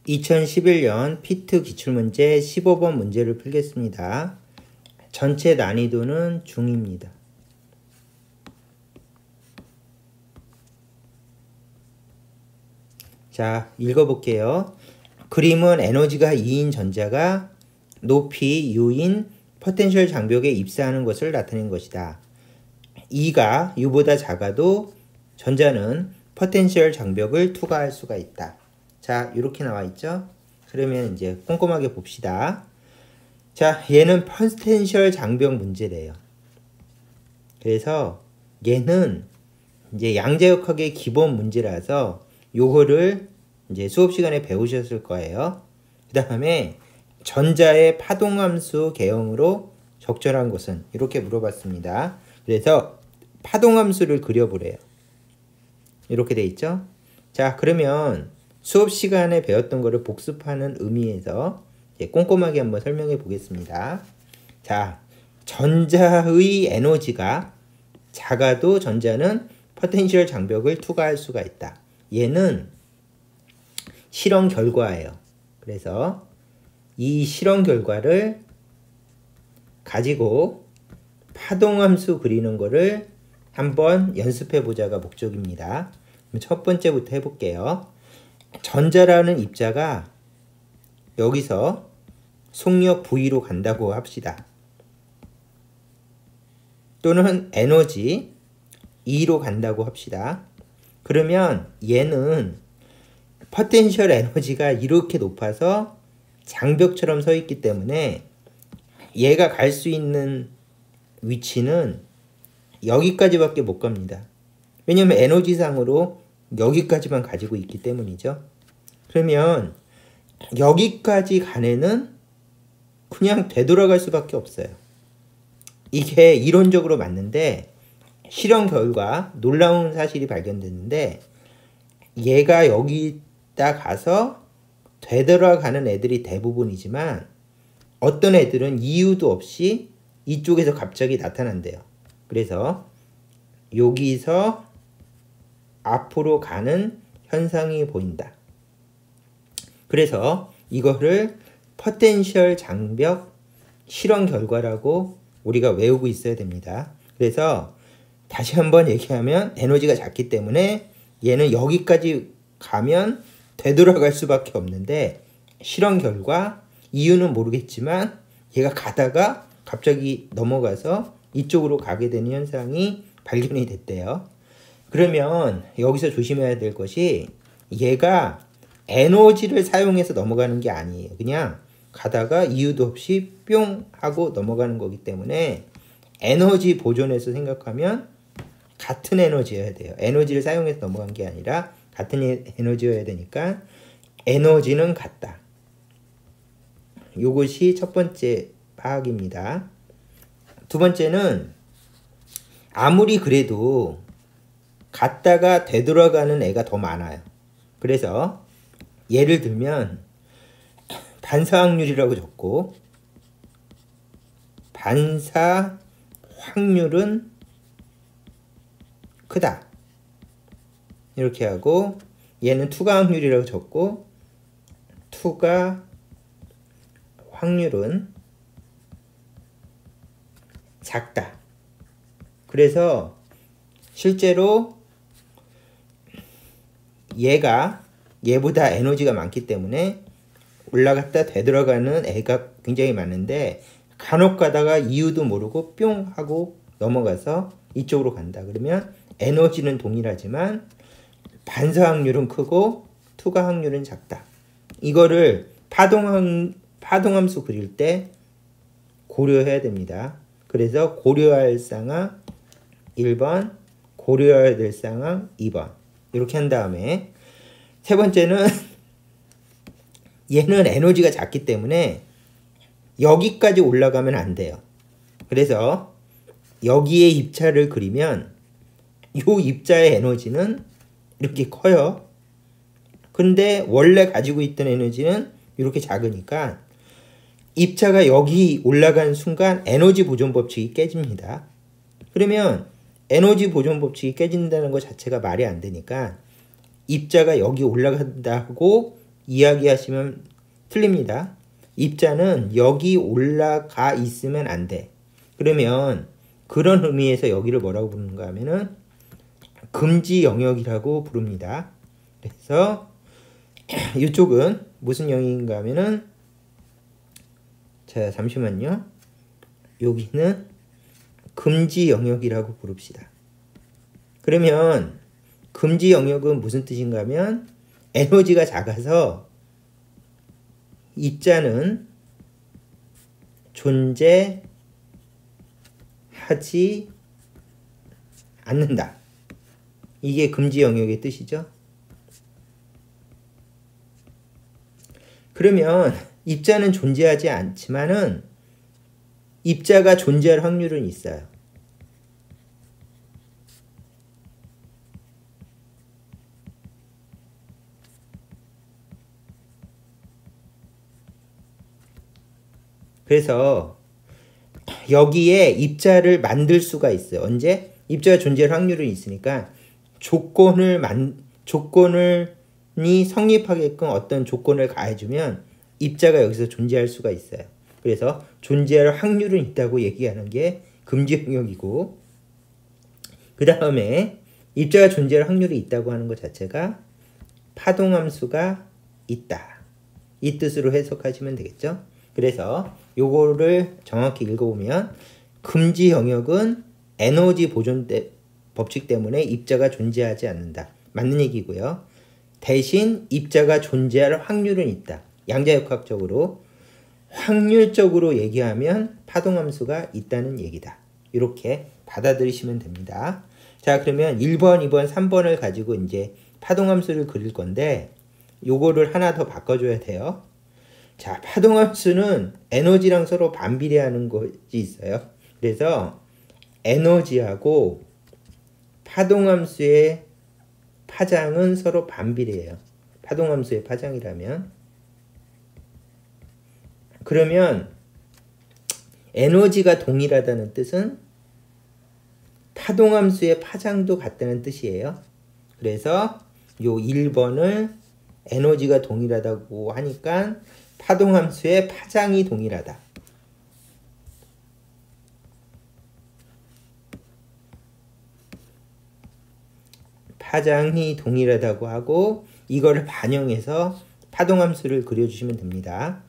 2011년 피트 기출문제 15번 문제를 풀겠습니다. 전체 난이도는 중입니다. 자, 읽어볼게요. 그림은 에너지가 2인 전자가 높이 U인 포텐셜 장벽에 입사하는 것을 나타낸 것이다. E가 U보다 작아도 전자는 포텐셜 장벽을 투과할 수가 있다. 자, 이렇게 나와 있죠? 그러면 이제 꼼꼼하게 봅시다. 자, 얘는 포텐셜 장벽 문제래요. 그래서 얘는 이제 양자역학의 기본 문제라서 요거를 이제 수업 시간에 배우셨을 거예요. 그 다음에 전자의 파동함수 개형으로 적절한 것은 이렇게 물어봤습니다. 그래서 파동함수를 그려보래요. 이렇게 돼 있죠? 자, 그러면 수업 시간에 배웠던 거를 복습하는 의미에서 이제 꼼꼼하게 한번 설명해 보겠습니다. 자, 전자의 에너지가 작아도 전자는 포텐셜 장벽을 투과할 수가 있다. 얘는 실험 결과예요. 그래서 이 실험 결과를 가지고 파동함수 그리는 거를 한번 연습해 보자가 목적입니다. 그럼 첫 번째부터 해볼게요. 전자라는 입자가 여기서 속력 V로 간다고 합시다. 또는 에너지 E로 간다고 합시다. 그러면 얘는 포텐셜 에너지가 이렇게 높아서 장벽처럼 서 있기 때문에 얘가 갈 수 있는 위치는 여기까지밖에 못 갑니다. 왜냐면 에너지상으로 여기까지만 가지고 있기 때문이죠. 그러면 여기까지 간 애는 그냥 되돌아갈 수밖에 없어요. 이게 이론적으로 맞는데 실험 결과 놀라운 사실이 발견됐는데 얘가 여기다 가서 되돌아가는 애들이 대부분이지만 어떤 애들은 이유도 없이 이쪽에서 갑자기 나타난대요. 그래서 여기서 앞으로 가는 현상이 보인다. 그래서 이거를 포텐셜 장벽 실험 결과라고 우리가 외우고 있어야 됩니다. 그래서 다시 한번 얘기하면 에너지가 작기 때문에 얘는 여기까지 가면 되돌아갈 수밖에 없는데 실험 결과 이유는 모르겠지만 얘가 가다가 갑자기 넘어가서 이쪽으로 가게 되는 현상이 발견이 됐대요. 그러면 여기서 조심해야 될 것이 얘가 에너지를 사용해서 넘어가는 게 아니에요. 그냥 가다가 이유도 없이 뿅 하고 넘어가는 거기 때문에 에너지 보존해서 생각하면 같은 에너지여야 돼요. 에너지를 사용해서 넘어간 게 아니라 같은 에너지여야 되니까 에너지는 같다. 이것이 첫 번째 파악입니다. 두 번째는 아무리 그래도 갔다가 되돌아가는 애가 더 많아요. 그래서 예를 들면 반사 확률이라고 적고 반사 확률은 크다. 이렇게 하고 얘는 투과 확률이라고 적고 투과 확률은 작다. 그래서 실제로 얘보다 에너지가 많기 때문에 올라갔다 되돌아가는 애가 굉장히 많은데 간혹 가다가 이유도 모르고 뿅 하고 넘어가서 이쪽으로 간다. 그러면 에너지는 동일하지만 반사 확률은 크고 투과 확률은 작다. 이거를 파동함수 그릴 때 고려해야 됩니다. 그래서 고려할 상황 1번, 고려해야 될 상황 2번. 이렇게 한 다음에 세 번째는 얘는 에너지가 작기 때문에 여기까지 올라가면 안 돼요. 그래서 여기에 입자를 그리면 이 입자의 에너지는 이렇게 커요. 근데 원래 가지고 있던 에너지는 이렇게 작으니까 입자가 여기 올라간 순간 에너지 보존 법칙이 깨집니다. 그러면 에너지 보존 법칙이 깨진다는 것 자체가 말이 안 되니까 입자가 여기 올라간다고 이야기하시면 틀립니다. 입자는 여기 올라가 있으면 안 돼. 그러면 그런 의미에서 여기를 뭐라고 부르는가 하면은 금지 영역이라고 부릅니다. 그래서 이쪽은 무슨 영역인가 하면은 자, 잠시만요. 여기는 금지 영역이라고 부릅시다. 그러면 금지 영역은 무슨 뜻인가 하면 에너지가 작아서 입자는 존재하지 않는다. 이게 금지 영역의 뜻이죠. 그러면 입자는 존재하지 않지만은 입자가 존재할 확률은 있어요. 그래서 여기에 입자를 만들 수가 있어요. 언제? 입자가 존재할 확률이 있으니까 조건이 성립하게끔 어떤 조건을 가해주면 입자가 여기서 존재할 수가 있어요. 그래서 존재할 확률은 있다고 얘기하는 게 금지 영역이고, 그 다음에 입자가 존재할 확률이 있다고 하는 것 자체가 파동함수가 있다. 이 뜻으로 해석하시면 되겠죠. 그래서 요거를 정확히 읽어보면 금지 영역은 에너지 보존 법칙 때문에 입자가 존재하지 않는다. 맞는 얘기고요. 대신 입자가 존재할 확률은 있다. 양자역학적으로 확률적으로 얘기하면 파동함수가 있다는 얘기다. 이렇게 받아들이시면 됩니다. 자, 그러면 1번, 2번, 3번을 가지고 이제 파동함수를 그릴 건데 요거를 하나 더 바꿔줘야 돼요. 자, 파동함수는 에너지랑 서로 반비례하는 것이 있어요. 그래서 에너지하고 파동함수의 파장은 서로 반비례해요. 파동함수의 파장이라면. 그러면 에너지가 동일하다는 뜻은 파동함수의 파장도 같다는 뜻이에요. 그래서 요 1번을 에너지가 동일하다고 하니까 파동함수의 파장이 동일하다. 파장이 동일하다고 하고 이거를 반영해서 파동함수를 그려주시면 됩니다.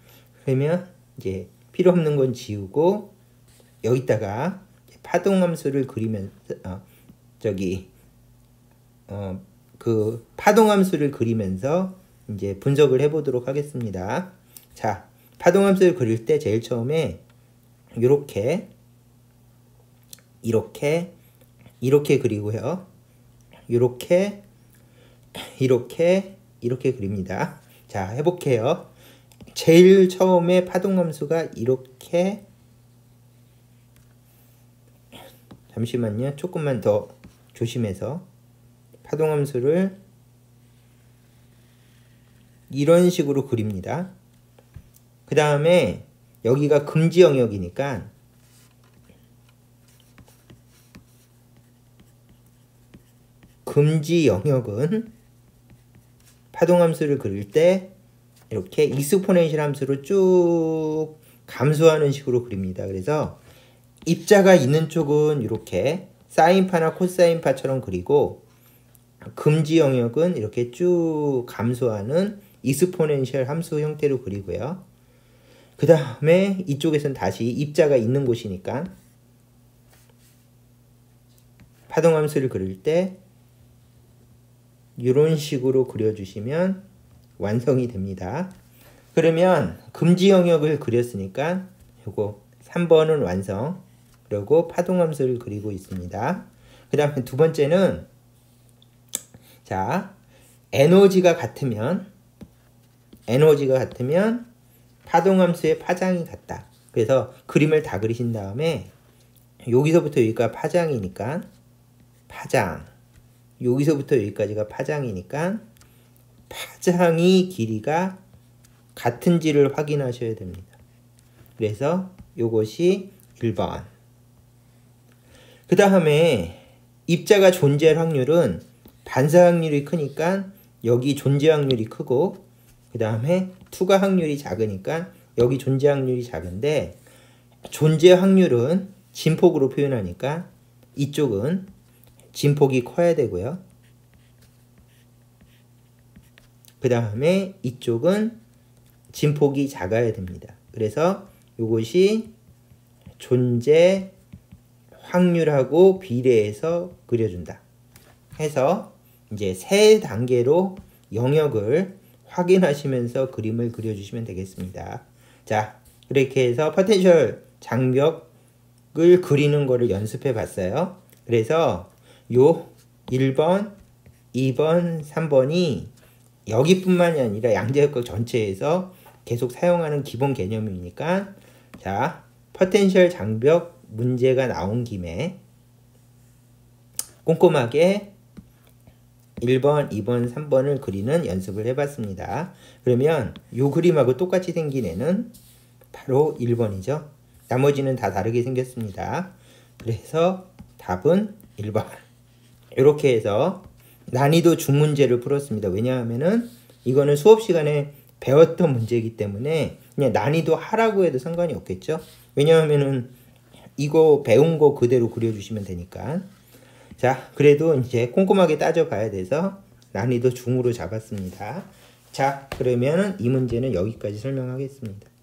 그러면 이제 필요 없는 건 지우고 여기다가 파동함수를 그리면서 그 파동함수를 그리면서 이제 분석을 해보도록 하겠습니다. 자, 파동함수를 그릴 때 제일 처음에 이렇게 그리고요. 이렇게 그립니다. 자, 해볼게요. 제일 처음에 파동함수가 이렇게, 잠시만요. 조금만 더 조심해서 파동함수를 이런 식으로 그립니다. 그 다음에 여기가 금지 영역이니까 금지 영역은 파동함수를 그릴 때 이렇게 익스포넨셜 함수로 쭉 감소하는 식으로 그립니다. 그래서 입자가 있는 쪽은 이렇게 사인파나 코사인파처럼 그리고 금지 영역은 이렇게 쭉 감소하는 익스포넨셜 함수 형태로 그리고요. 그 다음에 이쪽에서는 다시 입자가 있는 곳이니까 파동함수를 그릴 때 이런 식으로 그려주시면 완성이 됩니다. 그러면 금지 영역을 그렸으니까 요거 3번은 완성. 그리고 파동함수를 그리고 있습니다. 그 다음에 두 번째는 자, 에너지가 같으면 파동함수의 파장이 같다. 그래서 그림을 다 그리신 다음에 여기서부터 여기가 파장이니까 파장, 여기서부터 여기까지가 파장이니까 파장이 길이가 같은지를 확인하셔야 됩니다. 그래서 요것이 1번. 그 다음에 입자가 존재할 확률은 반사 확률이 크니까 여기 존재 확률이 크고, 그 다음에 투과 확률이 작으니까 여기 존재 확률이 작은데 존재 확률은 진폭으로 표현하니까 이쪽은 진폭이 커야 되고요. 그 다음에 이쪽은 진폭이 작아야 됩니다. 그래서 이것이 존재 확률하고 비례해서 그려준다. 해서 이제 세 단계로 영역을 확인하시면서 그림을 그려주시면 되겠습니다. 자, 그렇게 해서 포텐셜 장벽을 그리는 거를 연습해 봤어요. 그래서 요 1번, 2번, 3번이 여기뿐만이 아니라 양자역학 전체에서 계속 사용하는 기본 개념이니까 자, 포텐셜 장벽 문제가 나온 김에 꼼꼼하게 1번, 2번, 3번을 그리는 연습을 해봤습니다. 그러면 이 그림하고 똑같이 생긴 애는 바로 1번이죠. 나머지는 다 다르게 생겼습니다. 그래서 답은 1번. 이렇게 해서 난이도 중문제를 풀었습니다. 왜냐하면은 이거는 수업 시간에 배웠던 문제이기 때문에 그냥 난이도 하라고 해도 상관이 없겠죠. 왜냐하면은 이거 배운 거 그대로 그려주시면 되니까. 자, 그래도 이제 꼼꼼하게 따져봐야 돼서 난이도 중으로 잡았습니다. 자, 그러면 이 문제는 여기까지 설명하겠습니다.